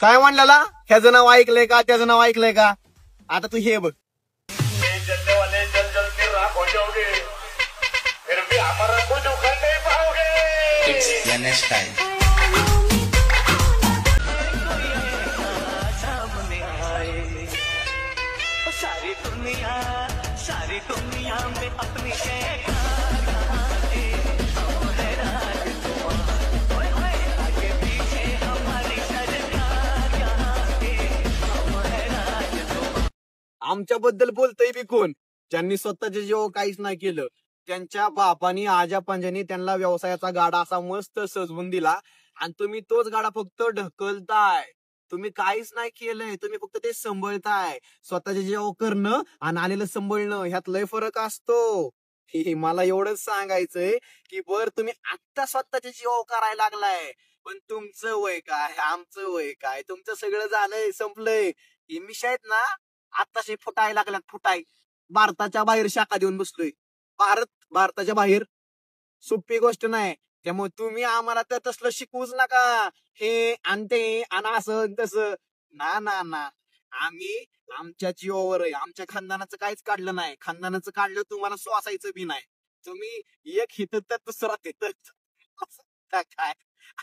काय म्हणलेला? ह्याचं नाव ऐकलंय का, त्याचं नाव ऐकलंय का? आता तू हे बघ. जलने वाले जल जल के राख हो जाओगे, फिर भी हमारा कुछ उखड़ नहीं पाओगे. It's Ganesh time. सारी दुनिया में अपनी आमच्याबद्दल बोलतय बी कोण? ज्यांनी स्वतःच्या जीवावर काहीच नाही केलं. त्यांच्या बापानी आजा पंजानी त्यांना व्यवसायाचा गाडा असा मस्त सजवून दिला आणि तुम्ही तोच गाडा फक्त ढकलताय. तुम्ही काहीच नाही केलंय, तुम्ही फक्त ते सांभाळताय. स्वतःच्या जीवावर करणं आणि आलेलं सांभाळणं ह्यात लय फरक असतो. मला एवढंच सांगायचंय की बर तुम्ही आत्ता स्वतःच्या जीवावर करायला लागलाय, पण तुमचं वय काय, आमचं वय काय, तुमचं सगळं झालंय, संपलंय. हे मिश आहेत ना आत्ताशी फुटायला लागल्यात, फुटाय. भारताच्या बाहेर शाखा देऊन बसलोय. भारताच्या बाहेर सोपी गोष्ट नाही. त्यामुळे तुम्ही आम्हाला तर तसलं शिकवूच नका. हे आणि ते आणि असं तसं ना ना ना. आम्ही आमच्या जीवावर आहे. आमच्या खानदानाचं काहीच काढलं नाही. खानदानाचं काढलं तुम्हाला श्वासायचं बी नाही. तुम्ही एक हित तर दुसरा तिथं काय.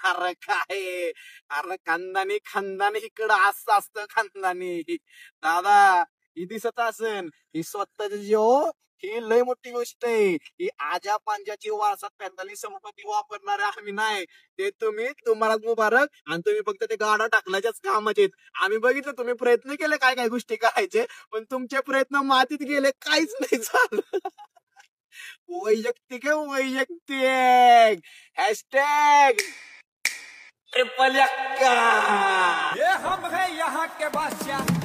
अरे काय, अरे खानदानी इकडं असं असतं. खानदानी दादा ही दिसत असन, ही स्वतःच्या जीव, ही लय मोठी गोष्ट आहे. ही आजा पांजाची वारसात पॅन्डाली संपत्ती वापरणारे आम्ही नाही. ते तुम्हाला मुबारक. आणि तुम्ही फक्त ते गाडा टाकल्याच्याच कामाचे. आम्ही बघितलं तुम्ही प्रयत्न केले काय काय गोष्टी करायचे, पण तुमचे प्रयत्न मातीत गेले, काहीच नाही झालं. वैयक्तिक हॅशटॅग ट्रिपल एक्का. ये हम है यहाँ के बादशाह.